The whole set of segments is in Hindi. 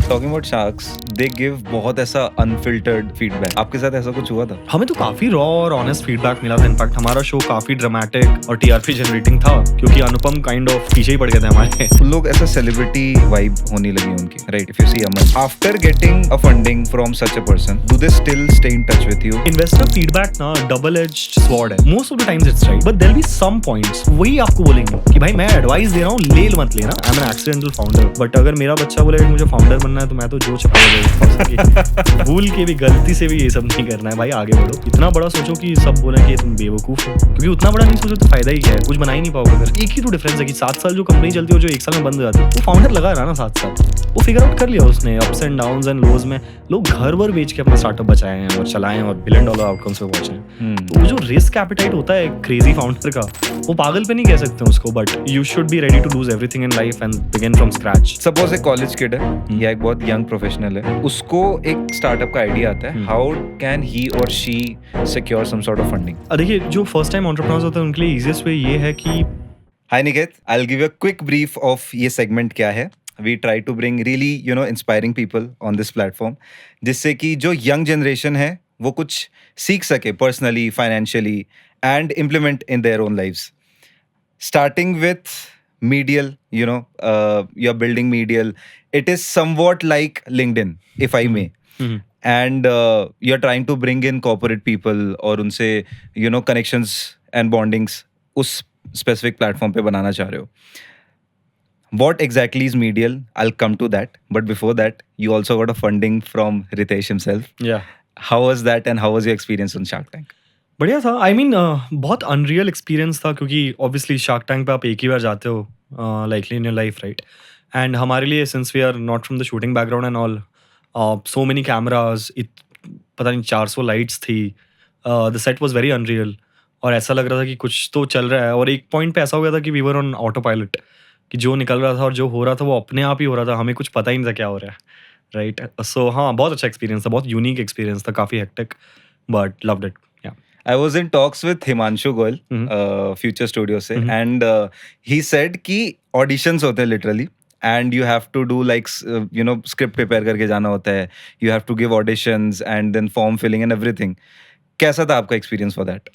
Talking about sharks, they give बहुत ऐसा अनफिल्टर्ड फीडबैक। आपके साथ ऐसा कुछ हुआ था? हमें तो काफी रॉ और ऑनेस्ट फीडबैक मिला था। इनफैक्ट हमारा शो काफी ड्रामेटिक और टीआरपी जनरेटिंग था क्योंकि अनुपम काइंड ऑफ पीछे ही पड़ गए थे हमारे। उन लोग ऐसा सेलिब्रिटी वाइब होने लगी उनकी, right? If you see Aman after getting a funding from such a person, do they still stay in touch with you? Investor feedback ना डबल एज्ड स्वॉर्ड है। Most of the times it's right, but there will be some points वही आपको बोलेंगे कि भाई मैं एडवाइस दे रहा हूँ, ले मत लेना, I am an accidental founder. But अगर मेरा बच्चा बोले मुझे फाउंडर बनना है तो मैं तो जो छपा भूल के भी गलती से भी ये सब नहीं करना है भाई। आगे बढ़ो, इतना बड़ा सोचो कि सब बोले कि तुम बेवकूफ हो, क्योंकि उतना बड़ा नहीं सोचो तो फायदा ही क्या है, कुछ बना ही नहीं पाओगे। अगर एक ही तो डिफरेंस है कि 7 साल जो कंपनी चलती है जो 1 साल में बंद हो जाती है, वो फाउंडर लगा रहा ना 7 साल, वो फिगर आउट कर लिया उसने। Ups and downs and lows में लोग घर वर बेच के अपना स्टार्टअप बचाए हैं और चलाए हैं और $1 बिलियन आउटकम्स पे पहुंचे हैं। तो वो जो रिस्क एपेटाइट होता है क्रेजी फाउंडर का, वो पागल पे नहीं कह सकते उसको, but you should be ready to lose everything in life and begin from scratch. Suppose एक कॉलेज किड है या एक बहुत यंग प्रोफेशनल है, उसको एक स्टार्टअप का आइडिया आता है, हाउ कैन ही और she secure some sort of funding? देखिए, जो फर्स्ट टाइम एंटरप्रेन्योर्स होते हैं उनके लिए इजीएस्ट वे ये है कि hi Niket, I will give you a quick brief of ये सेगमेंट क्या है। We try to bring really inspiring people on this platform, जिससे कि जो यंग जनरेशन है वो कुछ सीख सके personally, financially and implement in their own lives. Starting with Medial, you're building Medial. It is somewhat like LinkedIn, if I may. And you're trying to bring in corporate people और उनसे connections and bondings उस specific platform पे बनाना चाह रहे हो. What exactly is Medial? I'll come to that. But before that, you also got a funding from Ritesh himself. Yeah. How was that and how was your experience on Shark Tank? बढ़िया था। आई मीन बहुत अनरियल एक्सपीरियंस था क्योंकि ऑब्वियसली शार्क टैंक पे आप एक ही बार जाते हो likely in your life, right? And हमारे लिए since we are not from the shooting background and all, so many cameras, पता नहीं 400 लाइट्स थी, the set was very unreal और ऐसा लग रहा था कि कुछ तो चल रहा है। और एक पॉइंट पे ऐसा हो गया था कि we were on autopilot, कि जो निकल रहा था और जो हो रहा था वो अपने आप ही हो रहा था, हमें कुछ पता ही नहीं था क्या हो रहा है, राइट? सो हाँ, बहुत अच्छा एक्सपीरियंस था, बहुत यूनिक एक्सपीरियंस था, काफ़ी hectic but loved it. I was in talks with Himanshu Goel, Future Studio से, and he said कि auditions होते हैं literally, and you have to do like script prepare करके जाना होता है, you have to give auditions and then form filling and everything. कैसा था आपका experience for that?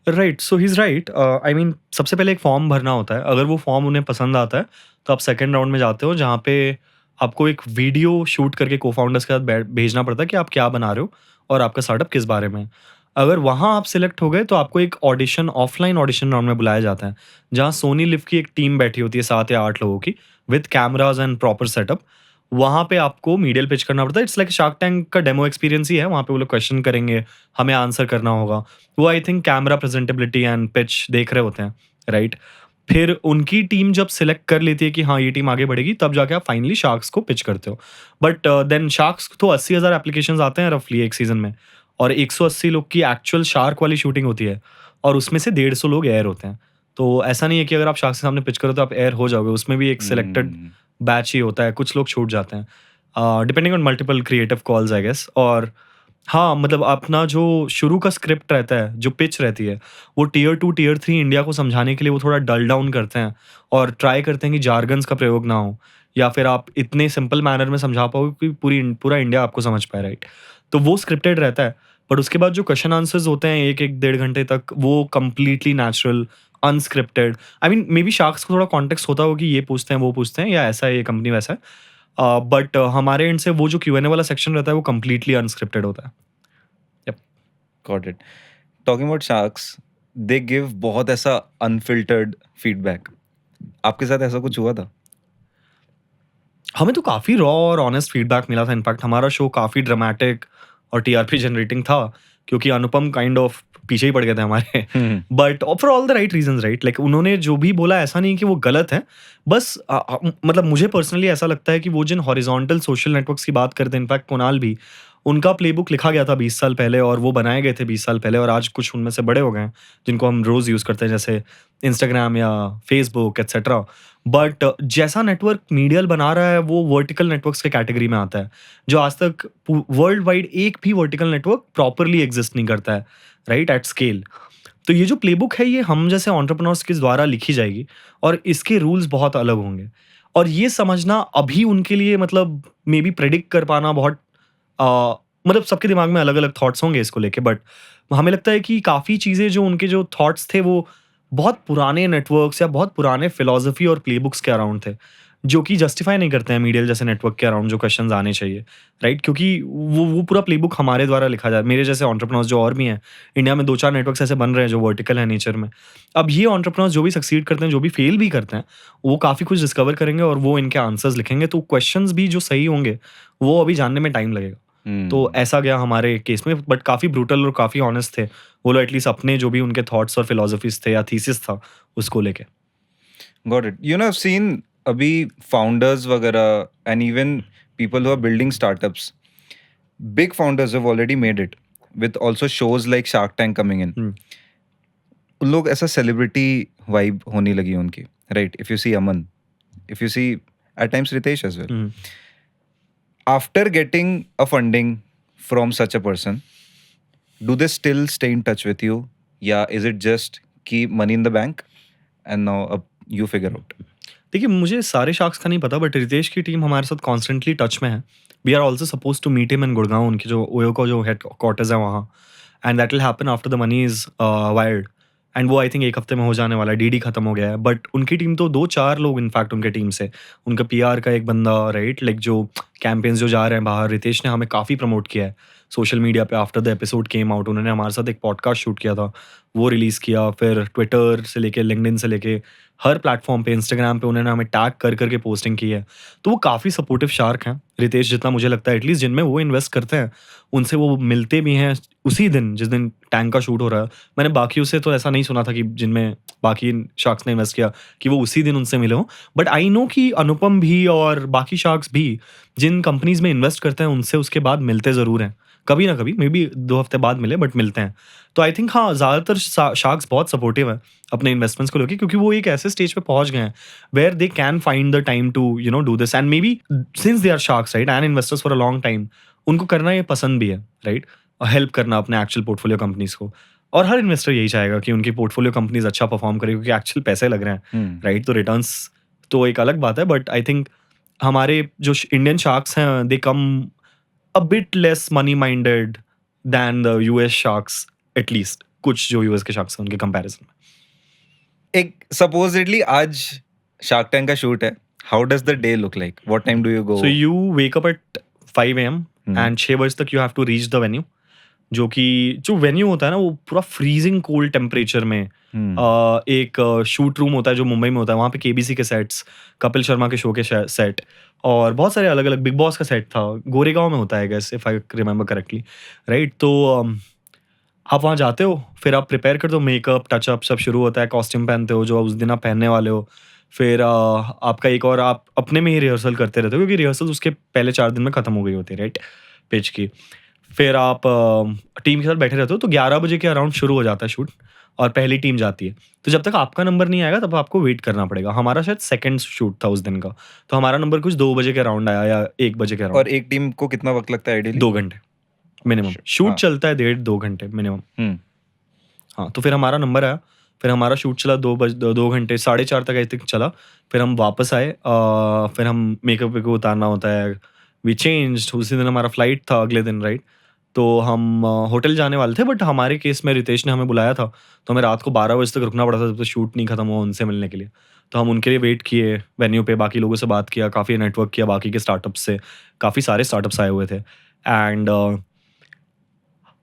Right, so he is right. I mean सबसे पहले एक फॉर्म भरना होता है। अगर वो फॉर्म उन्हें पसंद आता है तो आप सेकेंड राउंड में जाते हो, जहाँ पे आपको एक वीडियो शूट करके को फाउंडर्स के साथ भेजना पड़ता है कि आप क्या बना रहे हो और आपका स्टार्टअप किस बारे में है। अगर वहाँ आप सिलेक्ट हो गए तो आपको एक ऑडिशन, ऑफलाइन ऑडिशन राउंड में बुलाया जाता है, जहाँ सोनी लिव की एक टीम बैठी होती है 7 या 8 लोगों की, with cameras and proper setup. वहाँ पे आपको मीडियल पिच करना पड़ता है। इट्स लाइक शार्क टैंक का डेमो एक्सपीरियंस ही है। वहाँ पे वो लोग क्वेश्चन करेंगे, हमें आंसर करना होगा। वो I think camera presentability and pitch देख रहे होते हैं, राइट? फिर उनकी टीम जब सिलेक्ट कर लेती है कि हाँ ये टीम आगे बढ़ेगी, तब जाके आप फाइनली शार्क्स को पिच करते हो। बट देन शार्क्स तो 80,000 एप्लीकेशंस आते हैं रफली एक सीजन में, और 180 लोग की एक्चुअल शार्क वाली शूटिंग होती है, और उसमें से 150 लोग एयर होते हैं। तो ऐसा नहीं है कि अगर आप शार्क के सामने पिच करो तो आप एयर हो जाओगे, उसमें भी एक सिलेक्टेड बैच ही होता है, कुछ लोग छूट जाते हैं depending on multiple creative calls I guess. और हाँ, मतलब अपना जो शुरू का स्क्रिप्ट रहता है, जो पिच रहती है, वो टियर 2 टियर 3 इंडिया को समझाने के लिए वो थोड़ा डल डाउन करते हैं और ट्राई करते हैं कि जार्गन्स का प्रयोग ना हो, या फिर आप इतने सिंपल मैनर में समझा पाओ कि पूरा इंडिया आपको समझ पाए, राइट? तो वो स्क्रिप्टेड रहता है। बट उसके बाद जो क्वेश्चन आंसर्स होते हैं 1-1.5 घंटे तक, वो completely natural, unscripted. I mean may be sharks को थोड़ा कॉन्टेक्स्ट होता हो कि ये पूछते हैं वो पूछते हैं, या ऐसा है ये कंपनी वैसा है, बट हमारे एंड से वो जो Q&A वाला सेक्शन रहता है वो कंप्लीटली अनस्क्रिप्टेड होता है। Got it. Talking about Sharks, they give बहुत ऐसा unfiltered feedback. आपके साथ ऐसा कुछ हुआ था? हमें तो काफ़ी रॉ और ऑनेस्ट फीडबैक मिला था। इनफैक्ट हमारा शो काफ़ी ड्रामेटिक और टीआरपी जनरेटिंग था क्योंकि अनुपम काइंड ऑफ पीछे ही पड़ गए थे हमारे, but for all the right reasons, right? Like उन्होंने जो भी बोला ऐसा नहीं कि वो गलत है, बस मतलब मुझे पर्सनली ऐसा लगता है कि वो जिन हॉरिजॉन्टल सोशल नेटवर्क्स की बात करते हैं, इनफैक्ट कुणाल भी, उनका प्लेबुक लिखा गया था 20 साल पहले और वो बनाए गए थे 20 साल पहले, और आज कुछ उनमें से बड़े हो गए हैं जिनको हम रोज़ यूज़ करते हैं, जैसे इंस्टाग्राम या फेसबुक एट्सेट्रा। बट जैसा नेटवर्क मीडियल बना रहा है वो वर्टिकल नेटवर्क्स के कैटेगरी में आता है, जो आज तक वर्ल्ड वाइड एक भी वर्टिकल नेटवर्क प्रॉपरली एग्जिस्ट नहीं करता है, राइट, एट स्केल। तो ये जो प्लेबुक है ये हम जैसे एंटरप्रेन्योर्स के द्वारा लिखी जाएगी और इसके रूल्स बहुत अलग होंगे। और ये समझना अभी उनके लिए मतलब मे बी प्रेडिक्ट कर पाना बहुत मतलब सबके दिमाग में अलग-अलग थॉट्स होंगे इसको लेके, बट हमें लगता है कि काफ़ी चीज़ें जो उनके जो थॉट्स थे वो बहुत पुराने नेटवर्क्स या बहुत पुराने फिलॉसफी और प्लेबुक्स के अराउंड थे, जो कि जस्टिफाई नहीं करते हैं मीडिया जैसे नेटवर्क के अराउंड जो क्वेश्चंस आने चाहिए, राइट? क्योंकि वो पूरा प्लेबुक हमारे द्वारा लिखा जाए, मेरे जैसे एंटरप्रेन्योर्स जो और भी हैं, इंडिया में 2-4 नेटवर्क्स ऐसे बन रहे हैं जो वर्टिकल है नेचर में। अब ये एंटरप्रेन्योर्स जो भी सक्सीड करते हैं, जो भी फेल भी करते हैं, वो काफ़ी कुछ डिस्कवर करेंगे और वो इनके आंसर्स लिखेंगे, तो क्वेश्चंस भी जो सही होंगे, वो अभी जानने में टाइम लगेगा। तो ऐसा गया हमारे केस में, बट काफ़ी ब्रूटल और काफ़ी ऑनेस्ट थे। वो लोग एटलीस्ट अपने जो भी उनके थॉट्स और फिलॉसफीज़ थे या थीसिस था, उसको लेके। Got it. You know, I've seen अभी फाउंडर्स वगैरह and even people who are building startups, big founders have already made it with also shows like Shark Tank coming in. हुँ, उन लोग ऐसा सेलिब्रिटी वाइब होने लगी उनकी, right? If you see Aman, if you see at times Ritesh as well. हुँ। After getting a funding from such a person, do they still stay in touch with you? Yeah, is it just keep money in the bank and now you figure out? देखिए, मुझे सारे शार्क्स का नहीं पता, बट रितेश की टीम हमारे साथ कॉन्स्टेंटली टच में है। We are also supposed to meet him in Gurgaon, उनकी जो ओयो का जो हेडक्वार्टर्स है वहाँ, and that will happen after the money is wired, and वो आई थिंक 1 हफ्ते में हो जाने वाला है, डीडी खत्म हो गया है। बट उनकी टीम तो 2-4 लोग इनफैक्ट उनके टीम से, उनका पीआर का एक बंदा, राइट, लाइक जो कैंपेन्स जो जा रहे हैं बाहर, रितेश ने हमें काफ़ी प्रमोट किया है सोशल मीडिया पे। After the episode came out, उन्होंने हमारे साथ एक पॉडकास्ट शूट किया था, वो रिलीज़ किया। फिर ट्विटर से लेके लिंक्डइन से लेके हर प्लेटफॉर्म पे, इंस्टाग्राम पे उन्होंने हमें टैग कर करके पोस्टिंग की है। तो वो काफ़ी सपोर्टिव शार्क हैं रितेश, जितना मुझे लगता है एटलीस्ट जिनमें वो इन्वेस्ट करते हैं, उनसे वो मिलते भी हैं उसी दिन जिस दिन टैंक का शूट हो रहा है। मैंने बाकियों से तो ऐसा नहीं सुना था कि जिनमें बाकी शार्क्स ने इन्वेस्ट किया कि वो उसी दिन उनसे मिले हों, बट आई नो कि अनुपम भी और बाकी शार्क्स भी जिन कंपनीज़ में इन्वेस्ट करते हैं उनसे उसके बाद मिलते ज़रूर हैं। कभी ना कभी, मे बी 2 हफ्ते बाद मिले, बट मिलते हैं। तो आई थिंक हाँ, ज़्यादातर शार्क्स बहुत सपोर्टिव हैं अपने इन्वेस्टमेंट्स को लेके, क्योंकि वो एक ऐसे स्टेज पे पहुंच गए हैं where they can find the time to do this, and maybe since they are sharks, right, and investors for a long time, उनको करना ये पसंद भी है, राइट, हेल्प करना अपने एक्चुअल पोर्टफोलियो कंपनीज को। और हर इन्वेस्टर यही चाहेगा कि उनकी पोर्टफोलियो कंपनीज अच्छा परफॉर्म करे, क्योंकि एक्चुअल पैसे लग रहे हैं, राइट। तो रिटर्न्स तो एक अलग बात है, बट आई थिंक हमारे जो इंडियन शार्क्स हैं, दे कम a bit less money minded than the US sharks, at least कुछ जो US के sharks हैं उनके comparison में। एक supposedly आज शार्क टैंक का शूट है. How does the day look like? What time do you go? So you wake up at 5 AM and 6 बजे तक you have to reach the venue, जो कि जो वेन्यू होता है ना, वो पूरा फ्रीजिंग कोल्ड टेम्परेचर में एक शूट रूम होता है जो मुंबई में होता है। वहाँ पे केबीसी के सेट्स, कपिल शर्मा के शो के सेट और बहुत सारे अलग अलग, बिग बॉस का सेट था, गोरेगांव में होता है guess, if I remember correctly, right. तो आप वहाँ जाते हो, फिर आप प्रिपेयर करते हो, मेकअप टचअप सब शुरू होता है, कॉस्ट्यूम पहनते हो जो उस दिन आप पहनने वाले हो। फिर आपका एक और आप अपने में ही रिहर्सल करते रहते हो, क्योंकि रिहर्सल उसके पहले 4 दिन में खत्म हो गई होती है, राइट, पिच की। फिर आप टीम के साथ बैठे रहते हो, तो 11 बजे के अराउंड शुरू हो जाता है शूट और पहली टीम जाती है। तो जब तक आपका नंबर नहीं आएगा तब आपको वेट करना पड़ेगा। हमारा शायद सेकंड शूट था उस दिन का, तो हमारा नंबर कुछ 2 बजे के अराउंड आया या 1 बजे के और अराउंड। एक टीम को कितना वक्त लगता है आइडियली? 2 घंटे मिनिमम। शूट हाँ। चलता है 1.5-2 घंटे मिनिमम। हाँ, तो फिर हमारा नंबर आया, फिर हमारा शूट चला 2 घंटे, 4:30 तक आई थिंक चला। फिर हम वापस आए, फिर हम मेकअप को उतारना होता है, वी चेंज्ड। उसी दिन हमारा फ्लाइट था अगले दिन, राइट। तो हम होटल जाने वाले थे, बट हमारे केस में रितेश ने हमें बुलाया था, तो हमें रात को 12 बजे तक रुकना पड़ा था जब तक शूट नहीं खत्म हुआ उनसे मिलने के लिए। तो हम उनके लिए वेट किए वेन्यू पे, बाकी लोगों से बात किया, काफ़ी नेटवर्क किया बाकी के स्टार्टअप्स से, काफ़ी सारे स्टार्टअप्स आए हुए थे। एंड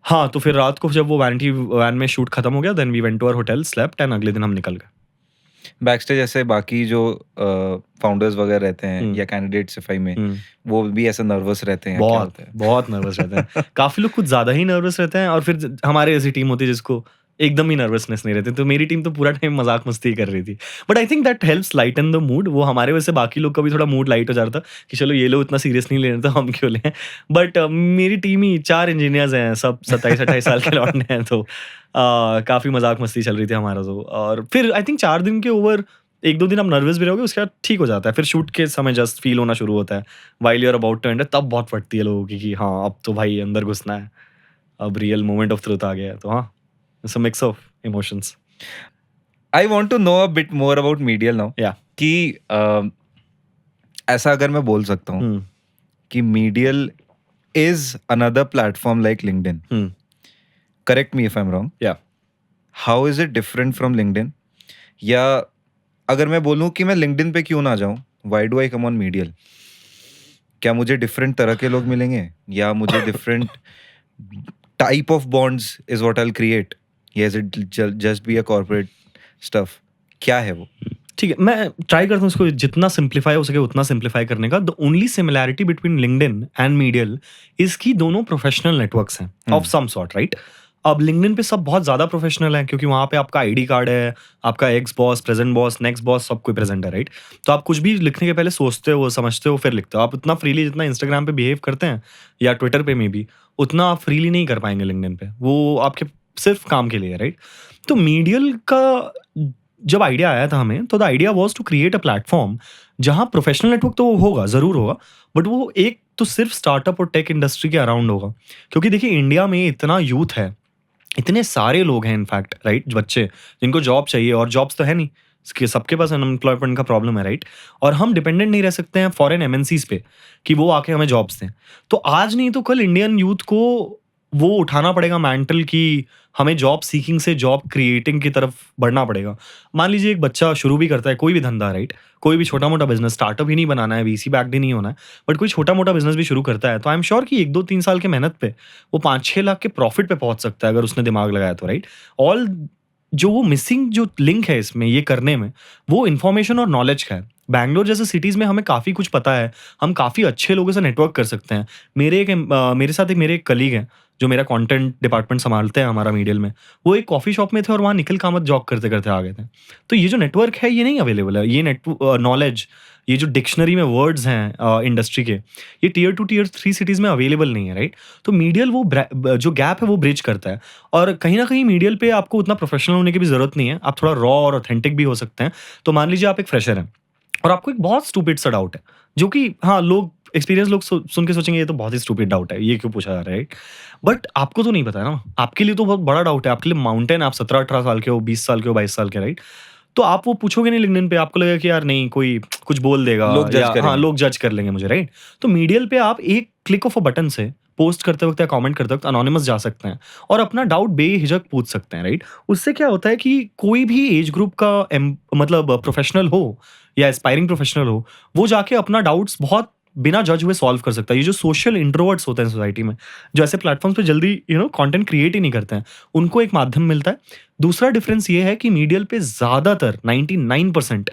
हाँ, तो फिर रात को जब वो वैनिटी वैन में शूट खत्म हो गया, then we went to our hotel, slept, and अगले दिन हम निकल गए। बैकस्टेज ऐसे बाकी जो फाउंडर्स वगैरह रहते हैं या कैंडिडेट सिफाई में, वो भी ऐसे नर्वस रहते हैं? क्या बहुत होता है? बहुत नर्वस रहते हैं। काफ़ी लोग कुछ ज़्यादा ही नर्वस रहते हैं, और फिर हमारे ऐसी टीम होती है जिसको एकदम ही नर्वसनेस नहीं रहती। तो मेरी टीम तो पूरा टाइम मजाक मस्ती कर रही थी, but I think that helps lighten the mood. वो हमारे वजह से बाकी लोग का भी थोड़ा मूड लाइट हो जाता था कि चलो ये लोग इतना सीरियस नहीं ले रहे, तो हम क्यों लें। बट मेरी टीम ही 4 इंजीनियर्स हैं, सब 27-28 साल के लौंडे हैं, तो काफ़ी मजाक मस्ती चल रही थी हमारा तो। और फिर आई थिंक 4 दिन के ओवर 1-2 दिन आप नर्वस भी रहोगे, उसके बाद ठीक हो जाता है। फिर शूट के समय जस्ट फील होना शुरू होता है, while you are about to end, तब बहुत फटती है लोगों की कि हाँ अब तो भाई अंदर घुसना है, अब रियल मोमेंट ऑफ ट्रुथ आ गया है। तो हाँ, it's a mix of emotions. I want to know a bit more about Medial now. Yeah. कि ऐसा अगर मैं बोल सकता हूँ हम्म, कि Medial is another platform like LinkedIn, hmm, correct me if I am wrong, या how is it different from LinkedIn? या अगर मैं बोलूँ कि मैं लिंक्डइन पे क्यों ना जाऊँ, why do I come on Medial? क्या मुझे डिफरेंट तरह के लोग मिलेंगे, या मुझे different type of bonds is what I will create, या is it just be a corporate stuff? क्या है वो? ठीक है, मैं ट्राई करता हूँ इसको जितना सिंप्लीफाई हो सके उतना सिंप्लीफाई करने का। The only similarity between LinkedIn and medial is कि दोनों प्रोफेशनल नेटवर्क्स हैं ऑफ सम सॉर्ट, राइट? अब लिंक्डइन पे सब बहुत ज़्यादा प्रोफेशनल है क्योंकि वहाँ पे आपका आईडी कार्ड है, आपका ex boss, present boss, next boss, सब कोई प्रेजेंट है, राइट? तो आप कुछ भी लिखने के पहले सोचते हो, समझते हो, फिर लिखते हो। आप उतना फ्रीली जितना इंस्टाग्राम पे बिहेव करते हैं या ट्विटर पे में भी, उतना आप फ्रीली नहीं कर पाएंगे लिंक्डइन पे। वो आपके सिर्फ काम के लिए है, राइट? तो मीडियल का जब आइडिया आया था हमें, तो the idea was to create a platform जहां प्रोफेशनल नेटवर्क तो होगा, ज़रूर होगा, बट वो एक तो सिर्फ स्टार्टअप और टेक इंडस्ट्री के अराउंड होगा। क्योंकि देखिए इंडिया में इतना यूथ है, इतने सारे लोग हैं इनफैक्ट, राइट? बच्चे जिनको जॉब चाहिए और जॉब्स तो है नहीं, सबके पास अनएम्प्लॉयमेंट का प्रॉब्लम है, राइट? और हम डिपेंडेंट नहीं रह सकते हैं फॉरेन एमएनसीज पे कि वो आके हमें जॉब्स दें। तो आज नहीं तो कल इंडियन यूथ को वो उठाना पड़ेगा मैंटल कि हमें जॉब सीकिंग से जॉब क्रिएटिंग की तरफ बढ़ना पड़ेगा। मान लीजिए एक बच्चा शुरू भी करता है कोई भी धंधा, राइट? कोई भी छोटा मोटा बिजनेस, स्टार्टअप ही नहीं बनाना है, वीसी बैक्ड ही नहीं होना है, बट कोई छोटा मोटा बिजनेस भी शुरू करता है, तो आई एम श्योर कि 1-2-3 साल की मेहनत पे वो 5-6 लाख के प्रॉफिट पे पहुंच सकता है अगर उसने दिमाग लगाया तो, राइट? ऑल जो वो मिसिंग जो लिंक है इसमें ये करने में, वो इन्फॉर्मेशन और नॉलेज का है। बैंगलोर जैसे सिटीज़ में हमें काफ़ी कुछ पता है, हम काफ़ी अच्छे लोगों से नेटवर्क कर सकते हैं। मेरे साथ मेरे एक कलीग हैं, जो मेरा कंटेंट डिपार्टमेंट सँभालते हैं हमारा मीडियल में। वो एक कॉफ़ी शॉप में थे और वहाँ निखिल कामत जॉब करते-करते आ गए थे। तो ये जो नेटवर्क है, ये नहीं अवेलेबल है। ये नॉलेज, ये जो डिक्शनरी में वर्ड्स हैं इंडस्ट्री के, ये टियर 2 टियर 3 सिटीज़ में अवेलेबल नहीं है, राइट? तो मीडियल वो जो गैप है वो ब्रिज करता है। और कहीं न कहीं मीडियल पे आपको उतना प्रोफेशनल होने की भी ज़रूरत नहीं है। आप थोड़ा रॉ और ऑथेंटिक भी हो सकते हैं। तो मान लीजिए आप एक फ्रेशर हैं और आपको एक बहुत स्टूपिड सा डाउट है, जो कि हाँ, लोग एक्सपीरियंस लोग सुन के सोचेंगे ये तो बहुत ही स्टूपिड डाउट है, ये क्यों पूछा जा रहा है? बट आपको तो नहीं पता है ना, आपके लिए तो बहुत बड़ा डाउट है, आपके लिए माउंटेन, आप 17-18 साल के हो, 20 साल के हो, 22 साल के, राइट? तो आप वो पूछोगे नहीं लिंक्डइन पे, आपको लगेगा कि यार नहीं, कोई कुछ बोल देगा लोग जज या हाँ, करेंगे। लोग जज कर लेंगे मुझे, राइट? तो मीडियल पे आप एक क्लिक ऑफ अ बटन से पोस्ट करते वक्त या कमेंट करते वक्त अनोनिमस जा सकते हैं और अपना डाउट बेहिचक पूछ सकते हैं, राइट? उससे क्या होता है कि कोई भी एज ग्रुप का मतलब प्रोफेशनल हो या एस्पायरिंग प्रोफेशनल हो, वो जाके अपना डाउट्स बहुत बिना जज हुए सॉल्व कर सकता है। ये जो सोशल इंट्रोवर्ट्स होते हैं सोसाइटी में, जो ऐसे प्लेटफॉर्म्स पे जल्दी कंटेंट क्रिएट ही नहीं करते हैं, उनको एक माध्यम मिलता है। दूसरा डिफरेंस ये है कि मीडियल पे ज़्यादातर 99%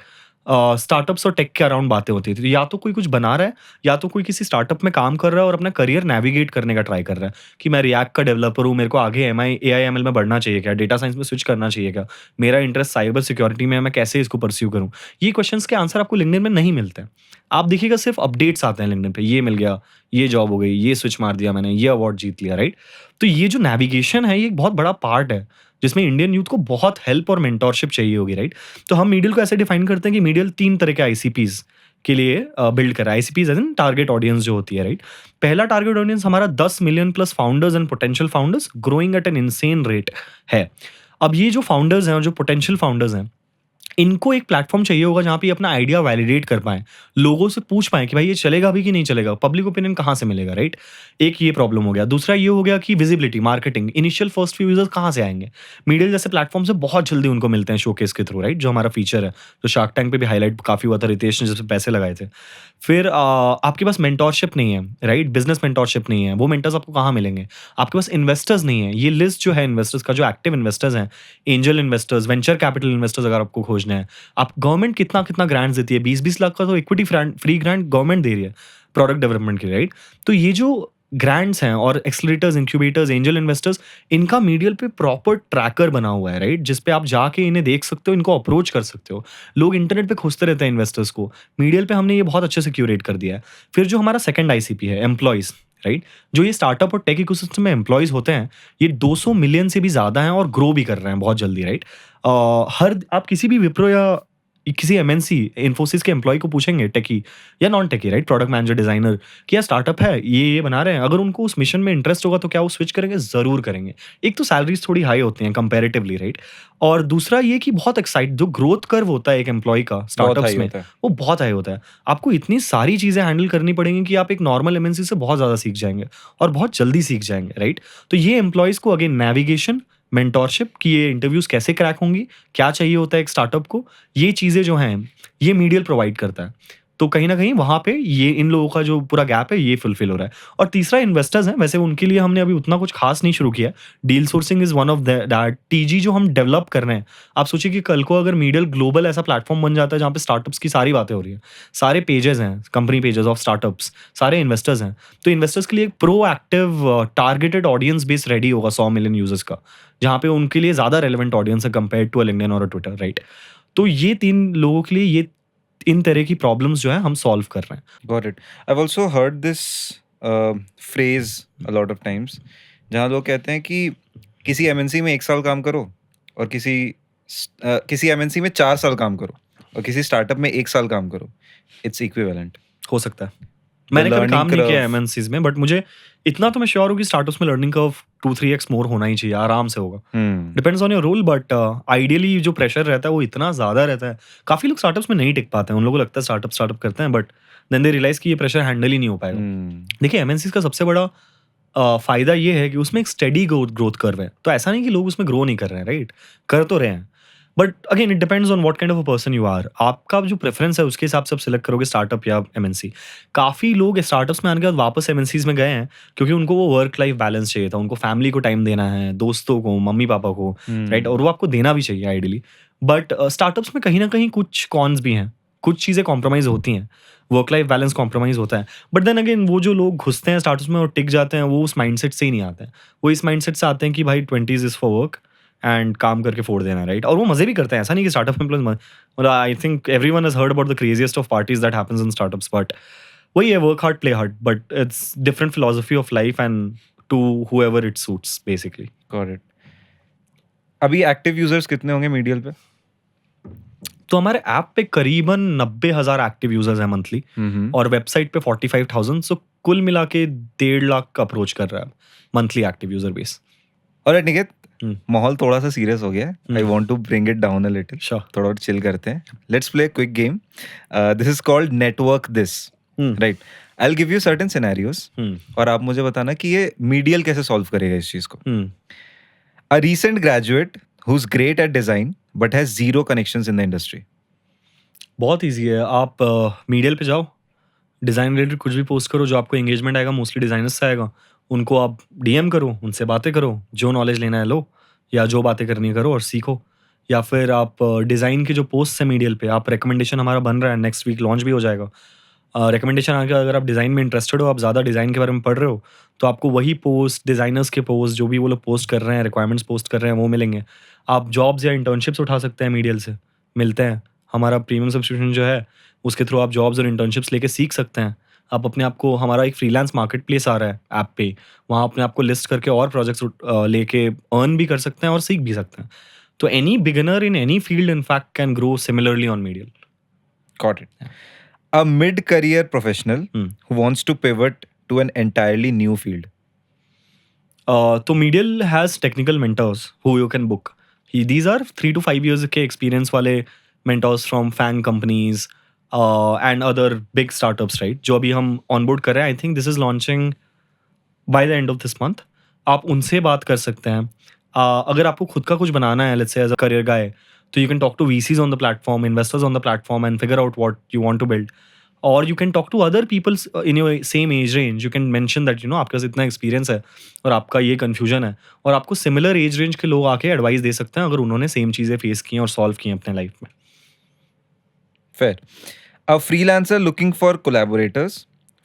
स्टार्टअप्स और टेक के अराउंड बातें होती थी। तो या तो कोई कुछ बना रहा है, या तो कोई किसी स्टार्टअप में काम कर रहा है और अपना करियर नेविगेट करने का ट्राई कर रहा है कि मैं रिएक्ट का डेवलपर हूँ, मेरे को आगे एआई एमएल में बढ़ना चाहिए क्या, डेटा साइंस में स्विच करना चाहिए क्या, मेरा इंटरेस्ट साइबर सिक्योरिटी में है, मैं कैसे इसको परस्यू करूँ? ये क्वेश्चंस के आंसर आपको लिंक्डइन में नहीं मिलते हैं। आप देखिएगा सिर्फ अपडेट्स आते हैं लिंक्डइन पे, ये मिल गया, ये जॉब हो गई, ये स्विच मार दिया मैंने, ये अवार्ड जीत लिया, राइट? तो ये जो नेविगेशन है, ये एक बहुत बड़ा पार्ट है जिसमें इंडियन यूथ को बहुत हेल्प और मेंटोरशिप चाहिए होगी, राइट? तो हम मीडियल को ऐसे डिफाइन करते हैं कि मीडियल 3 तरह के आईसीपीज़ के लिए बिल्ड करा है। आईसीपीज़ एज़ इन टारगेट ऑडियंस जो होती है, राइट? पहला टारगेट ऑडियंस हमारा 10 million plus founders and potential founders growing at N insane rate है। अब ये जो फाउंडर्स हैं और जो पोटेंशियल फाउंडर्स हैं, इनको एक प्लेटफॉर्म चाहिए होगा जहाँ पे ये अपना आइडिया वैलिडेट कर पाएँ। लोगों से पूछ पाएँ कि भाई ये चलेगा भी कि नहीं चलेगा? पब्लिक ओपिनियन कहाँ से मिलेगा, राइट? एक ये प्रॉब्लम हो गया। दूसरा ये हो गया कि visibility, marketing, initial first few users कहाँ से आएँगे? मीडियल जैसे प्लेटफॉर्म से बहुत जल्दी उनको मिलते हैं शोकेस के थ्रू, राइट? जो हमारा फीचर है, जो शार्क टैंक पे भी हाइलाइट काफ़ी हुआ था, रितेश ने जिसपे पैसे लगाए थे। फिर आपके पास मेंटोरशिप नहीं है, राइट? बिज़नेस मेंटोरशिप नहीं है, वो मेंटर्स आपको कहाँ मिलेंगे? आपके पास इन्वेस्टर्स नहीं है। ये लिस्ट जो है इन्वेस्टर्स का, जो एक्टिव इन्वेस्टर्स हैं, angel investors, venture capital investors अगर आपको खोजने हैं, आप गवर्नमेंट कितना-कितना ग्रांट्स देती है, 20-20 लाख का तो इक्विटी फ्री ग्रांट गवर्नमेंट दे रही है, प्रोडक्ट डेवलपमेंट के लिए, राइट? तो ये जो ग्रांट्स हैं और एक्सेलरेटर्स, इंक्यूबेटर्स, एंजल इन्वेस्टर्स, इनका मीडियल पे प्रॉपर ट्रैकर बना हुआ है, राइट? जिस पे आप जाके इन्हें देख सकते हो, इनको अप्रोच कर सकते हो। लोग इंटरनेट पे खोजते रहते हैं इन्वेस्टर्स को, मीडियल पे हमने ये बहुत अच्छे से क्यूरेट कर दिया है। फिर जो हमारा सेकंड आईसीपी है, एम्प्लॉइज़, राइट? जो ये स्टार्टअप और टेक इकोसिस्टम में एम्प्लॉइज़ होते हैं, ये 200 मिलियन से भी ज़्यादा हैं और ग्रो भी कर रहे हैं बहुत जल्दी, राइट? हर आप किसी भी विप्रो या किसी एमएनसी इन्फोसिस के एम्प्लॉय को पूछेंगे टेकी या नॉन टेकी राइट, प्रोडक्ट मैनेजर, डिजाइनर, कि यार स्टार्टअप है, ये बना रहे हैं, अगर उनको उस मिशन में इंटरेस्ट होगा तो क्या वो स्विच करेंगे? जरूर करेंगे। एक तो सैलरीज थोड़ी हाई होती हैं कंपैरेटिवली राइट, और दूसरा ये कि बहुत एक्साइट, जो ग्रोथ कर्व होता है एक एम्प्लॉय का बहुत स्टार्टअप्स हाई में, होता है। वो बहुत हाई होता है। आपको इतनी सारी चीजें हैंडल करनी पड़ेंगी कि आप एक नॉर्मल एमएनसी से बहुत ज्यादा सीख जाएंगे और बहुत जल्दी सीख जाएंगे राइट। तो ये एम्प्लॉयज को अगेन नेविगेशन, मेंटोरशिप, कि ये इंटरव्यूज कैसे क्रैक होंगी, क्या चाहिए होता है एक स्टार्टअप को, ये चीज़ें जो हैं, ये मीडियल प्रोवाइड करता है। तो कहीं न कहीं वहाँ पे ये इन लोगों का जो पूरा गैप है, ये फुलफिल हो रहा है। और तीसरा इन्वेस्टर्स हैं, वैसे उनके लिए हमने अभी उतना कुछ खास नहीं शुरू किया है। Deal sourcing is one of that TG जो हम डेवलप कर रहे हैं। आप सोचिए कि कल को अगर मीडियल ग्लोबल ऐसा प्लेटफ़ॉर्म बन जाता है जहाँ पे स्टार्टअप्स की सारी बातें हो रही हैं। सारे पेजेज़ हैं, कंपनी पेजेज़ ऑफ स्टार्टअप्स, सारे इन्वेस्टर्स हैं। तो इन्वेस्टर्स के लिए एक proactive targeted audience base ready होगा 100 मिलियन यूज़र्स का, जहाँ पे उनके लिए ज़्यादा रेलेवेंट ऑडियंस है कंपेयर्ड टू अ लिंक्डइन और अ ट्विटर राइट। तो ये 3 लोगों के लिए ये इन तरह की प्रॉब्लम्स जो है हम सॉल्व कर रहे हैं। Got it. I have also heard this phrase a lot of times, जहाँ लोग कहते हैं कि किसी एमएनसी में 1 साल काम करो और किसी एमएनसी में 4 साल काम करो और किसी स्टार्टअप में 1 साल काम करो। Its equivalent. हो सकता है। द मैंने कभी लर्निंग काम नहीं किया कर्व। एमएनसीज़ में, बट मुझे इतना तो मैं श्योर हूँ कि स्टार्टअप्स में लर्निंग कर्व 2-3x मोर होना ही चाहिए, आराम से होगा। Depends on your role, but ideally जो प्रेशर रहता है वो इतना ज़्यादा रहता है। काफ़ी लोग स्टार्टअप्स में नहीं टिक पाते हैं, उन लोगों को लगता है स्टार्टअप करते हैं, बट देन दे रियलाइज़ कि ये प्रेशर हैंडल ही नहीं हो पाएगा। देखिए एमएनसीज़ का सबसे बड़ा फ़ायदा ये है कि उसमें एक स्टेडी ग्रोथ कर्व है। तो ऐसा नहीं कि लोग उसमें ग्रो नहीं कर रहे हैं, राइट? कर तो रहे हैं। But again it depends on what kind of a person you are. आपका जो प्रेफ़रेंस है उसके हिसाब से आप सिलेक्ट करोगे स्टार्टअप या एमएनसी। काफ़ी लोग स्टार्टअप्स में आने के बाद वापस एमएनसीज़ में गए हैं क्योंकि उनको वो वर्क लाइफ बैलेंस चाहिए था। उनको फैमिली को टाइम देना है, दोस्तों को, मम्मी-पापा को, राइट? और वो आपको देना भी चाहिए आइडियली। बट स्टार्टअप्स में कहीं न कहीं कुछ कॉन्स भी हैं। कुछ चीज़ें कॉम्प्रोमाइज़ होती हैं। वर्क लाइफ बैलेंस कॉम्प्रोमाइज़ होता है। बट देन अगेन वो जो लोग घुसते हैं स्टार्टअप्स में और टिक जाते हैं, वो उस माइंडसेट से ही नहीं आते हैं। वो इस माइंडसेट से आते हैं कि भाई 20s is for work and काम करके फोड़ देना, राइट? और वो मज़े भी करते हैं, ऐसा नहीं कि स्टार्टअप एम्प्लॉइज़ म मतलब I think everyone has heard about the craziest of parties that happens in startups, but वही है, work hard, play hard, but it's different philosophy of life and to whoever it suits basically. Got it. अभी एक्टिव यूजर्स कितने होंगे मीडियल पे? तो हमारे ऐप पे करीबन 90,000 एक्टिव यूजर्स हैं मंथली और वेबसाइट पे 45,000, सो कुल मिला के 1.5 लाख अप्रोच कर रहा है monthly active user base. Alright Niket, hmm, माहौल थोड़ा सा सीरियस हो गया है। I want to bring it down a little. Sure. थोड़ा और चिल करते हैं। Let's play quick game. This is called network this, hmm, right? I will give you certain scenarios hmm, और आप मुझे बताना कि ये मीडियल कैसे सॉल्व करेगा इस चीज को। Hmm. A recent graduate who is great at design but has zero connections in the industry. बहुत ईजी है, आप मीडियल पे जाओ, डिज़ाइन रिलेटेड कुछ भी पोस्ट करो, जो आपको एंगेजमेंट आएगा मोस्टली डिज़ाइनर्स से आएगा। उनको आप डीएम करो, उनसे बातें करो, जो नॉलेज लेना है लो, या जो बातें करनी है करो और सीखो। या फिर आप डिज़ाइन के जो पोस्ट है मीडियल पे, आप रिकमेंडेशन हमारा बन रहा है, नेक्स्ट वीक लॉन्च भी हो जाएगा। रिकमेंडेशन आके अगर आप डिज़ाइन में इंटरेस्टेड हो, आप ज़्यादा डिज़ाइन के बारे में पढ़ रहे हो, तो आपको वही पोस्ट, डिज़ाइनर्स के पोस्ट, जो भी वो लोग पोस्ट कर रहे हैं, रिक्वायरमेंट्स पोस्ट कर रहे हैं, वो मिलेंगे। आप जॉब्स या इंटर्नशिप्स उठा सकते हैं मीडियल से, मिलते हैं। हमारा प्रीमियम सब्सक्रिप्शन जो है, उसके थ्रू आप जॉब्स और इंटर्नशिप्स लेके सीख सकते हैं। आप अपने आप को, हमारा एक फ्रीलांस मार्केट प्लेस आ रहा है ऐप पे, वहाँ अपने आप को लिस्ट करके और प्रोजेक्ट्स लेके अर्न भी कर सकते हैं और सीख भी सकते हैं। तो any beginner in any field in fact can grow similarly on medial. Got it. A mid-career professional who wants to pivot to an entirely new field. तो Medial has technical mentors who you can book. These are 3 to 5 years के एक्सपीरियंस वाले mentors from FAANG companies and other big startups, right? जो अभी हम ऑनबोर्ड कर रहे हैं, I think this is launching by the end of this month. आप उनसे बात कर सकते हैं। अगर आपको खुद का कुछ बनाना है, let's say as a career guy, तो you can talk to VCs on the platform, investors on the platform and figure out what you want to build. और you can talk to other peoples in your same age range. You can mention that आपके पास इतना एक्सपीरियंस है और आपका ये कन्फ्यूजन है, और आपको सिमिलर एज रेंज के लोग आके एडवाइस दे सकते हैं अगर उन्होंने सेम चीज़ें फेस की हैं और सॉल्व की हैं अपने लाइफ में। Fair. A freelancer looking for collaborators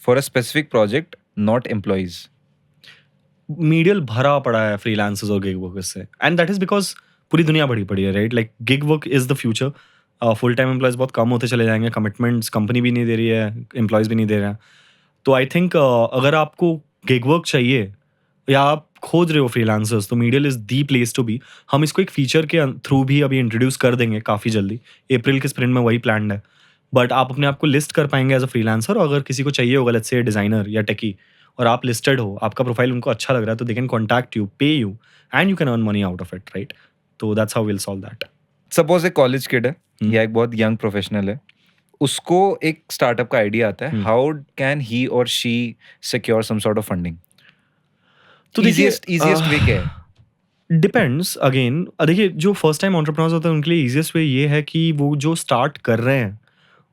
for a specific project, not employees. Medial भरा पड़ा है फ्रीलांसर्स और गिग वर्कर्स से, एंड दैट इज बिकॉज पूरी दुनिया बड़ी पड़ी है, right? Like gig work is the future. Full time employees बहुत कम होते चले जाएंगे, कमिटमेंट्स कंपनी भी नहीं दे रही है, एम्प्लॉयज भी नहीं दे रहे हैं। तो आई थिंक अगर आपको गिग वर्क चाहिए, या आप खोज रहे हो फ्रीलांसर्स तो Medial is the place to be. हम इसको एक फीचर के थ्रू भी अभी इंट्रोड्यूस कर देंगे काफ़ी जल्दी। अप्रैल के स्प्रिंट में वही प्लान्ड है। बट आप अपने आप को लिस्ट कर पाएँगे एज़ अ फ्रीलांसर, और अगर किसी को चाहिए होगा लेट्स से डिज़ाइनर या टेकी और आप लिस्टेड हो, आपका प्रोफाइल उनको अच्छा लग रहा है, तो they can contact you, pay you and you can earn money out of it, right? तो that's how we will solve that. Suppose एक कॉलेज किड है हुँ। या एक बहुत यंग प्रोफेशनल है, उसको एक स्टार्टअप का आइडिया आता है, हुँ। हाउ कैन ही और she secure some sort of funding? तो देखिए इजीएस्ट वे क्या है? डिपेंड्स अगेन, देखिए जो फर्स्ट टाइम एंटरप्रेन्योर्स होते हैं उनके लिए ईज़ीएस्ट वे ये है कि वो जो स्टार्ट कर रहे हैं,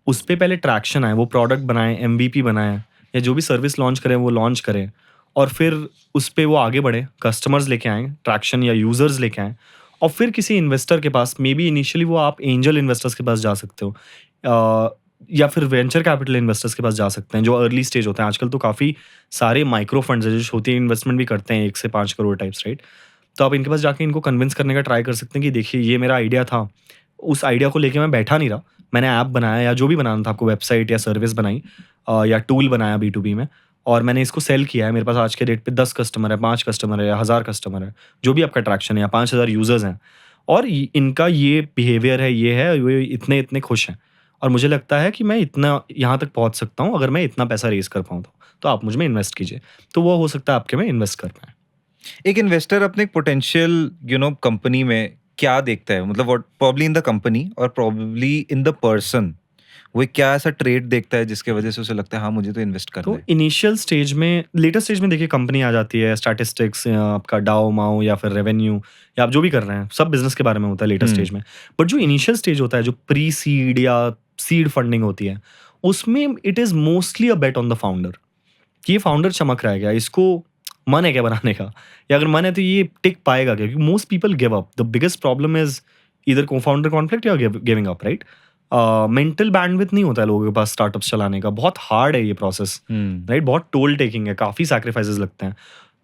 उस पे पहले ट्रैक्शन आए, वो प्रोडक्ट बनाएँ, एमवीपी बनाएँ या जो भी सर्विस लॉन्च करें वो लॉन्च करें, और फिर उस पे वो आगे बढ़ें, कस्टमर्स लेके आएँ, ट्रैक्शन या यूज़र्स लेके आएँ, और फिर किसी इन्वेस्टर के पास, मे बी इनिशियली वो आप एंजल इन्वेस्टर्स के पास जा सकते हो, या फिर वेंचर कैपिटल इन्वेस्टर्स के पास जा सकते हैं जो अर्ली स्टेज होते हैं। आजकल तो काफ़ी सारे माइक्रो फंड्स हैं जो छोटी इन्वेस्टमेंट भी करते हैं, 1 से 5 करोड़ टाइप्स, राइट? तो आप इनके पास जाके इनको कन्विंस करने का ट्राई कर सकते हैं कि देखिए ये मेरा आइडिया था। उस आइडिया को लेके मैं बैठा नहीं रहा। मैंने ऐप बनाया या जो भी बनाना था आपको, वेबसाइट या सर्विस बनाई, या टूल बनाया बी2बी में, और मैंने इसको सेल किया है। मेरे पास आज के डेट पे 10 कस्टमर है, 5 कस्टमर है या 1000 कस्टमर है, जो भी आपका अट्रैक्शन है, या 5000 यूज़र्स हैं, और इनका ये बिहेवियर है, ये है, ये इतने-इतने खुश हैं, और मुझे लगता है कि मैं इतना यहाँ तक पहुँच सकता हूँ अगर मैं इतना पैसा रेज़ कर पाऊँ तो आप मुझ में इन्वेस्ट कीजिए। तो वो हो सकता है आपके में इन्वेस्ट कर पाएँ। एक इन्वेस्टर अपने पोटेंशियल कंपनी में क्या देखता है? मतलब what probably in the company और प्रोबब्ली इन द पर्सन, वो एक क्या ऐसा ट्रेट देखता है जिसके वजह से उसे लगता है हाँ मुझे तो इन्वेस्ट करना तो है? इनिशियल स्टेज में, लेटर स्टेज में देखिए कंपनी आ जाती है, स्टैटिस्टिक्स या आपका डाओ माओ या फिर रेवेन्यू, या आप जो भी कर रहे हैं सब बिजनेस के बारे में होता है लेटर स्टेज में। बट जो इनिशियल स्टेज होता है, जो प्री सीड या सीड फंडिंग होती है, उसमें it is mostly a bet on the founder, कि ये फाउंडर चमक रहा है क्या, इसको मन है क्या बनाने का, या अगर मन है तो ये टिक पाएगा क्या, क्योंकि most people give up. The biggest problem is इधर को फाउंडर कॉन्फ्लिक्ट या giving up, right? Mental bandwidth नहीं होता है लोगों के पास स्टार्टअप्स चलाने का, बहुत हार्ड है ये प्रोसेस, राइट? बहुत टोल टेकिंग है, काफ़ी सैक्रिफाइसेस लगते हैं,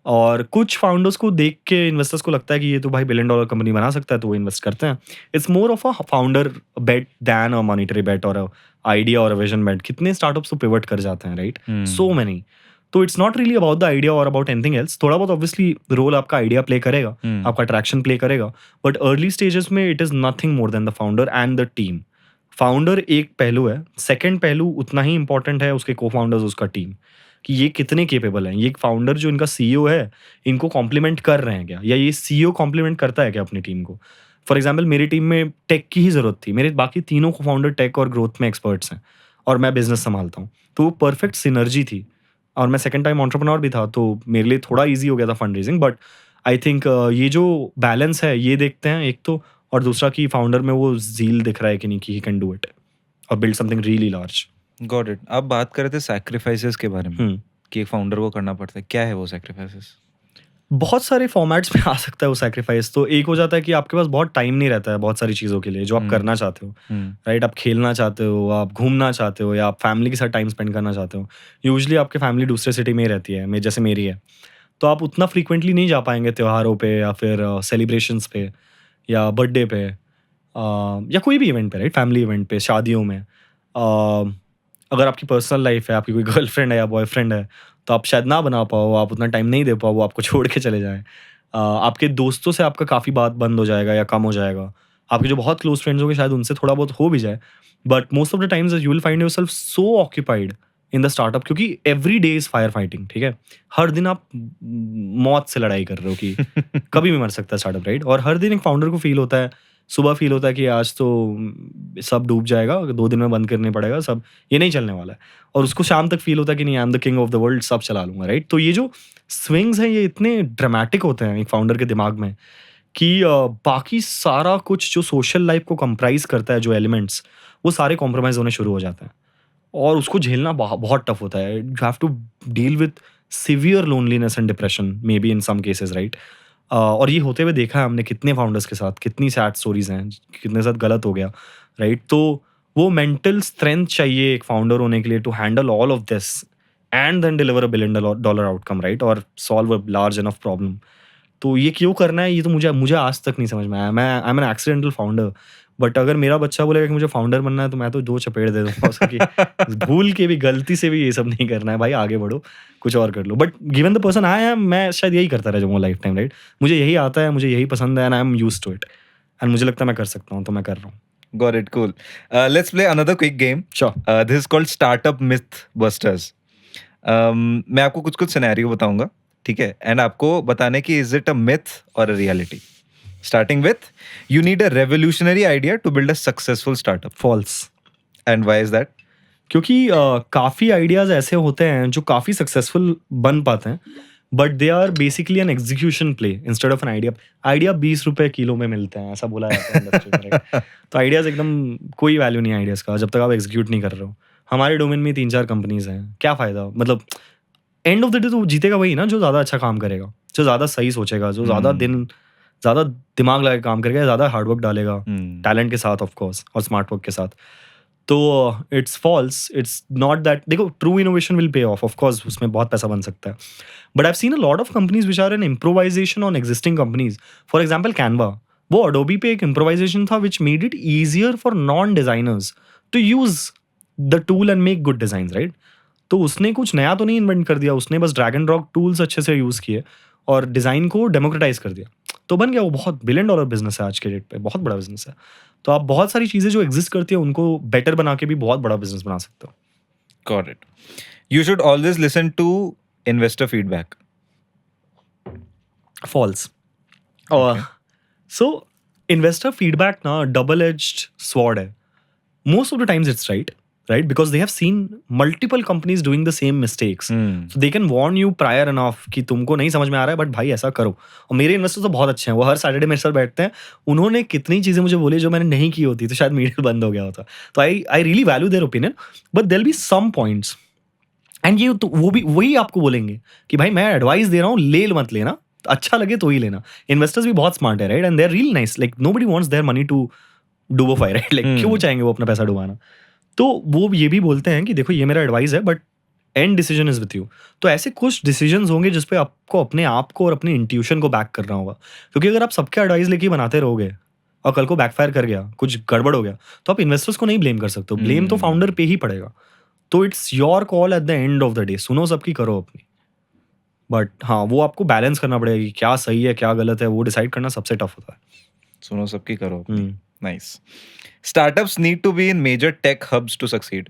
और कुछ फाउंडर्स को देख के इन्वेस्टर्स को लगता है कि ये तो भाई बिलियन डॉलर कंपनी बना सकता है, तो वो इन्वेस्ट करते हैं। It's more of a founder bet than a monetary bet और आइडिया और विजन बेट। कितने स्टार्टअप्स तो पिवट कर जाते हैं, राइट? So many. तो it's not really about the idea और अबाउट एनीथिंग एल्स। थोड़ा बहुत ऑब्वियसली रोल आपका आइडिया प्ले करेगा, आपका अट्रैक्शन प्ले करेगा, बट अर्ली स्टेजेस में it is nothing more than the founder and the team. Founder एक पहलू है, सेकंड पहलू उतना ही इंपॉर्टेंट है उसके को-फाउंडर्स, उसका टीम, कि ये कितने कैपेबल हैं। ये एक फाउंडर जो इनका सीईओ है, इनको कॉम्प्लीमेंट कर रहे हैं क्या? या ये सीईओ कॉम्प्लीमेंट करता है क्या अपनी टीम को? फॉर एग्जांपल मेरी टीम में टेक की ही ज़रूरत थी। मेरे बाकी तीनों को-फाउंडर टेक और ग्रोथ में एक्सपर्ट्स हैं, और मैं बिज़नेस सँभालता हूँ। तो वो परफेक्ट सिनर्जी थी, और मैं सेकंड टाइम एंटरप्रेन्योर भी था, तो मेरे लिए थोड़ा ईज़ी हो गया था fund raising. But I think ये जो बैलेंस है, ये देखते हैं एक तो, और दूसरा कि फाउंडर में वो ज़ील दिख रहा है कि नहीं, कि ही कैन डू इट और build something really large. Got it. आप बात कर रहे थे सैक्रिफाइसेस के बारे में हुँ। कि एक फाउंडर को करना पड़ता है, क्या है वो सैक्रिफाइसेस? बहुत सारे फॉर्मेट्स में आ सकता है वो सैक्रिफाइस। तो एक हो जाता है कि आपके पास बहुत टाइम नहीं रहता है बहुत सारी चीज़ों के लिए जो आप करना चाहते हो, राइट? आप खेलना चाहते हो, आप घूमना चाहते हो, या आप फैमिली के साथ टाइम स्पेंड करना चाहते हो। यूजुअली आपकी फैमिली दूसरे सिटी में ही रहती है, जैसे मेरी है। तो आप उतना फ्रीक्वेंटली नहीं जा पाएँगे त्योहारों पे, या फिर सेलिब्रेशंस पे, या बर्थडे पे, या कोई भी इवेंट पे, राइट? फैमिली इवेंट पे, शादियों में। अगर आपकी पर्सनल लाइफ है, आपकी कोई गर्लफ्रेंड है या बॉयफ्रेंड है, तो आप शायद ना बना पाओ, आप उतना टाइम नहीं दे पाओ, वो आपको छोड़ के चले जाएँ। आपके दोस्तों से आपका काफ़ी बात बंद हो जाएगा या कम हो जाएगा। आपके जो बहुत क्लोज़ फ्रेंड्स होंगे शायद उनसे थोड़ा बहुत हो भी जाए, but most of the times you will find yourself so occupied in the startup, क्योंकि every day is fire fighting, ठीक है? हर दिन आप मौत से लड़ाई कर रहे हो कि कभी भी मर सकता है स्टार्टअप, राइट? और हर दिन एक फाउंडर को फ़ील होता है, सुबह फ़ील होता है कि आज तो सब डूब जाएगा, 2 दिन में बंद करने पड़ेगा सब, ये नहीं चलने वाला है। और उसको शाम तक फ़ील होता है कि नहीं, I am the king of the world, सब चला लूँगा, राइट? तो ये जो स्विंग्स हैं ये इतने ड्रामेटिक होते हैं एक फाउंडर के दिमाग में, कि बाकी सारा कुछ जो सोशल लाइफ़ को कंप्राइज़ करता है, जो एलिमेंट्स, वो सारे कॉम्प्रोमाइज़ होने शुरू हो जाते हैं। और उसको झेलना बहुत टफ होता है। You have to deal with severe loneliness and depression, may be in some cases, right? और ये होते हुए देखा है हमने कितने फाउंडर्स के साथ, कितनी सैड स्टोरीज हैं, कितने साथ गलत हो गया, राइट? तो वो मेंटल स्ट्रेंथ चाहिए एक फाउंडर होने के लिए to handle all of this and then deliver a billion dollar outcome, right? और solve a large enough problem. तो ये क्यों करना है, ये तो मुझे मुझे आज तक नहीं समझ में आया। मैं I am an accidental founder, but अगर मेरा बच्चा बोलेगा कि मुझे फाउंडर बनना है तो मैं तो 2 चपेट दे दूँगा उसको कि भूल के भी, गलती से भी ये सब नहीं करना है भाई, आगे बढ़ो, कुछ और कर लो। But given the person I am, मैं शायद यही करता रह जाऊँगा लाइफ टाइम, राइट? मुझे यही आता है, मुझे यही पसंद है and I am used to it and मुझे लगता है मैं कर सकता हूँ, तो मैं कर रहा हूँ। Got it, cool. Let's play another quick game. Sure. This is called Startup Mythbusters. मैं आपको कुछ कुछ सिनेरियो बताऊंगा, ठीक है? एंड आपको बताने की इज इट अ मिथ और a reality. Starting with, you need a revolutionary idea to build a successful startup. False. And why is that? क्योंकि काफ़ी आइडियाज़ ऐसे होते हैं जो काफ़ी सक्सेसफुल बन पाते हैं, but they are basically an execution play instead of an idea. Idea 20 रुपए किलो में मिलते हैं, ऐसा बोला जाता है इंडस्ट्री में, राइट? तो आइडियाज़ एकदम कोई वैल्यू नहीं है आइडियाज़ का जब तक आप एग्जीक्यूट नहीं कर रहे हो। हमारे डोमेन में 3-4 कंपनीज हैं, क्या फ़ायदा? मतलब एंड ऑफ द डे तो जीतेगा वही ना जो ज़्यादा अच्छा काम करेगा, जो ज़्यादा सही सोचेगा, जो ज़्यादा दिमाग लगा के काम करेगा, ज़्यादा हार्डवर्क डालेगा, टैलेंट के साथ ऑफ कोर्स और स्मार्ट वर्क के साथ। तो it's false, it's not that. देखो, true innovation will pay of course, उसमें बहुत पैसा बन सकता है, but I have seen a lot of companies which are an improvisation on existing companies. For example Canva, वो अडोबी पे एक इम्प्रोवाइजेशन था which made it easier for non designers to use the tool and make good designs, right? तो उसने कुछ नया तो नहीं इन्वेंट कर दिया, उसने बस ड्रैग एंड ड्रॉप टूल्स अच्छे से यूज किए और डिजाइन को डेमोक्रेटाइज कर दिया, तो बन गया वो बहुत $1 बिलियन बिजनेस है आज के डेट पे, बहुत बड़ा बिजनेस है। तो आप बहुत सारी चीजें जो एग्जिस्ट करती है उनको बेटर बना के भी बहुत बड़ा बिजनेस बना सकते हो। Got it. You should always listen to investor feedback. False. So investor feedback ना डबल एज्ड स्वॉर्ड है। Most of the times it's right, because they have seen multiple companies doing the same mistakes, so they can warn you prior enough कि तुमको नहीं समझ में आ रहा है बट भाई ऐसा करो। और मेरे इन्वेस्टर तो बहुत अच्छे हैं, वो हर सैटरडे मेरे साथ बैठते हैं, उन्होंने कितनी चीजें मुझे बोली जो मैंने नहीं की होती तो शायद मीडिया बंद हो गया होता। तो I really value their opinion, but there be some points and ये तो वो भी वही आपको बोलेंगे कि भाई मैं एडवाइस दे रहा हूँ, ले मत लेना, अच्छा लगे तो ही लेना। इन्वेस्टर्स भी बहुत स्मार्ट है, right? And they are really nice, like nobody wants their money to डुबोफाई, राइट? लाइक क्यों चाहेंगे वो अपना पैसा डुबाना? तो वो ये भी बोलते हैं कि देखो ये मेरा एडवाइस है but and decision is with you. तो ऐसे कुछ डिसीजंस होंगे जिसपे आपको अपने आप को और अपने इंट्यूशन को बैक करना होगा, क्योंकि अगर आप सबके एडवाइस लेके बनाते रहोगे और कल को बैकफायर कर गया, कुछ गड़बड़ हो गया, तो आप इन्वेस्टर्स को नहीं ब्लेम कर सकते हो, ब्लेम तो फाउंडर पे ही पड़ेगा। तो it's your call at the end of the day, सुनो सबकी, करो अपनी। बट हाँ, वो आपको बैलेंस करना पड़ेगा कि क्या सही है क्या गलत है, वो डिसाइड करना सबसे टफ होता है। सुनो सबकी, करो अपनी। Nice. Startups need to be in major tech hubs to succeed.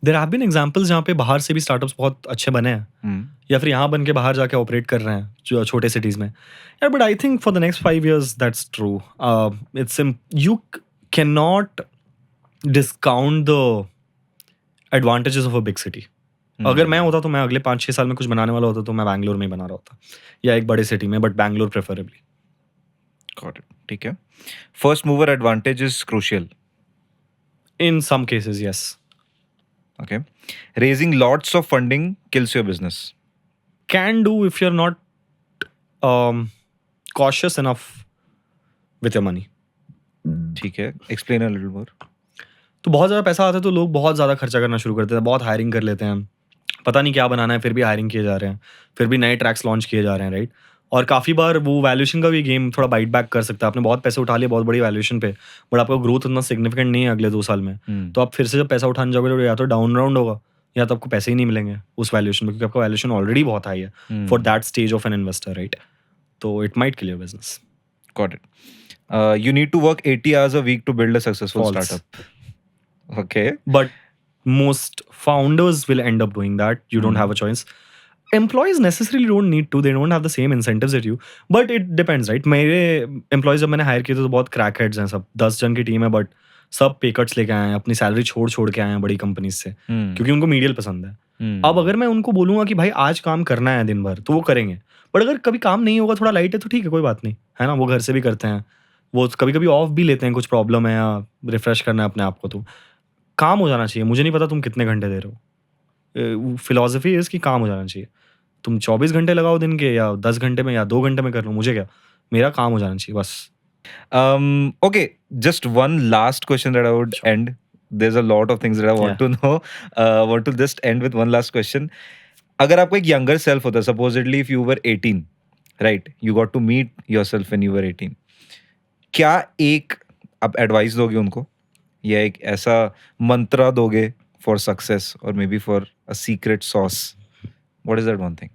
There have been examples जहाँ पे बाहर से भी स्टार्टअप्स बहुत अच्छे बने हैं, या फिर यहाँ बन के बाहर जाके ऑपरेट कर रहे हैं जो छोटे सिटीज में। यार but I think for the next 5 years that's true. It's you can not discount the advantages of a big city. अगर मैं होता तो मैं अगले 5-6 साल में कुछ बनाने वाला होता तो मैं बैंगलोर में ही बना रहा होता, या एक बड़े सिटी में, but Bangalore preferably. Got it. ठीक है. First mover advantage is crucial. In some cases yes. Okay. Raising lots of funding kills your business. Can do if you're not cautious enough with your money. ठीक है. Explain a little more. तो बहुत ज़्यादा पैसा आता है तो लोग बहुत ज़्यादा खर्चा करना शुरू करते हैं, बहुत हायरिंग कर लेते हैं, पता नहीं क्या बनाना है फिर भी हायरिंग किए जा रहे हैं, फिर भी नए ट्रैक्स लॉन्च किए जा रहे हैं, राइट? और काफ़ी बार वो वैल्यूएशन का भी गेम थोड़ा बाइट बैक कर सकता है। आपने बहुत पैसे उठा लिए बहुत बड़ी वैल्यूएशन पे, बट आपका ग्रोथ उतना सिग्निफिकेंट नहीं है अगले 2 साल में, तो आप फिर से जब पैसा उठाने जाओगे तो या तो डाउन राउंड होगा या तो आपको पैसे ही नहीं मिलेंगे उस वैल्यूएशन में, क्योंकि आपका वैल्यूएशन ऑलरेडी बहुत हाई है for that stage of an investor, right? तो it might kill your business. Got it. You need to work 80 hours a week to build a successful False. startup. Okay. But most founders will end up doing that. You don't have a choice. Employees necessarily don't need to. They don't have the same incentives as you. But it depends, right? मेरे employees जब मैंने हायर किए थे तो बहुत crackheads हैं सब, 10 जन की टीम है, बट सब पे कट्स लेके आए हैं, अपनी सैलरी छोड़ के आए हैं बड़ी कंपनीज से, क्योंकि उनको मीडियल पसंद है। अब अगर मैं उनको बोलूंगा कि भाई आज काम करना है दिन भर, तो वो करेंगे, बट अगर कभी काम नहीं होगा, थोड़ा लाइट है तो ठीक है, कोई बात नहीं, है ना? वो घर से भी करते हैं, वो कभी कभी ऑफ भी लेते हैं, कुछ प्रॉब्लम है या रिफ्रेश करना है अपने आप को, तो काम हो जाना चाहिए। मुझे नहीं पता तुम कितने घंटे दे रहे हो, फिलॉसफी इज कि काम हो जाना चाहिए। तुम 24 घंटे लगाओ दिन के या 10 घंटे में या 2 घंटे में कर लो, मुझे क्या, मेरा काम हो जाना चाहिए बस। Okay, just one last question that I would end. There's a lot of things that I want to know. Want to just end with one last question. अगर आपको एक younger self होता, supposedly if you were 18, right? You got to meet yourself when you were 18. क्या एक आप एडवाइस दोगे उनको, या एक ऐसा मंत्रा दोगे फॉर सक्सेस और may be for a secret sauce? What is that one thing?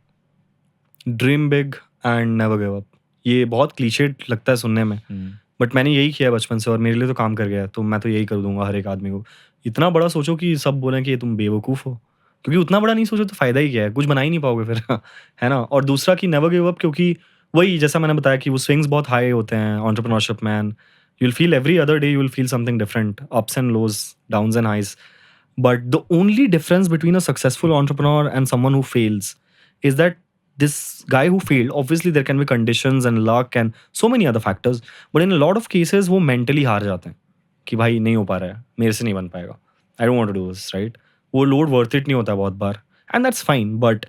Dream big and never give up. ये बहुत क्लीशेड लगता है सुनने में, बट मैंने यही किया बचपन से और मेरे लिए तो काम कर गया है, तो मैं तो यही कर दूंगा हर एक आदमी को। इतना बड़ा सोचो कि सब बोलें कि तुम बेवकूफ़ हो, क्योंकि उतना बड़ा नहीं सोचो तो फ़ायदा ही क्या है, कुछ बना ही नहीं पाओगे फिर है ना? और दूसरा कि नेवर गिव अप, क्योंकि वही जैसा मैंने बताया कि वो स्विंग्स बहुत हाई होते हैं एंटरप्रेन्योरशिप में, and you will feel every other day, you will feel something different, ups and lows, downs and highs. But the only difference between a successful entrepreneur and someone who fails is that this guy who failed, obviously there can be conditions and luck and so many other factors, but in a lot of cases वो mentally हार जाते हैं कि भाई नहीं हो पा रहा है, मेरे से नहीं बन पाएगा, I don't want to do this, right? वो लोड worth it नहीं होता है बहुत बार, and that's fine, but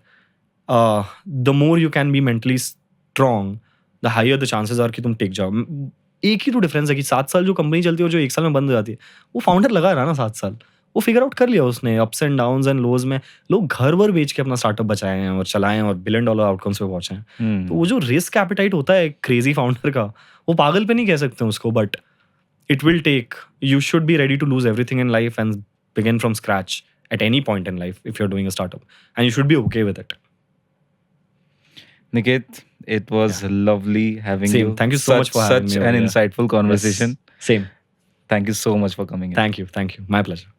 the more you can be mentally strong, the higher the chances are कि तुम टिक जाओ। एक ही तो डिफरेंस है कि 7 साल जो कंपनी चलती है और जो 1 साल में बंद हो जाती है, वो फाउंडर लगा रहा ना 7 साल, वो फिगर आउट कर लिया उसने ups and downs and lows में। लोग घर-वर बेच के अपना स्टार्टअप बचाए हैं और चलाए हैं और बिलियन डॉलर आउटकम्स पे पहुँचे हैं। तो वो जो रिस्क एपेटाइट होता है क्रेज़ी फाउंडर का, वो पागल पे नहीं कह सकते हैं उसको, but it will take, you should be ready to lose everything in life and begin from scratch at any point in life if you're doing a startup, and you should be okay with it. Niket, it was lovely having Same. you. Thank you so much for having Such me an over here. insightful conversation. Yes. Same. Thank you so much for coming in. Thank you. My pleasure.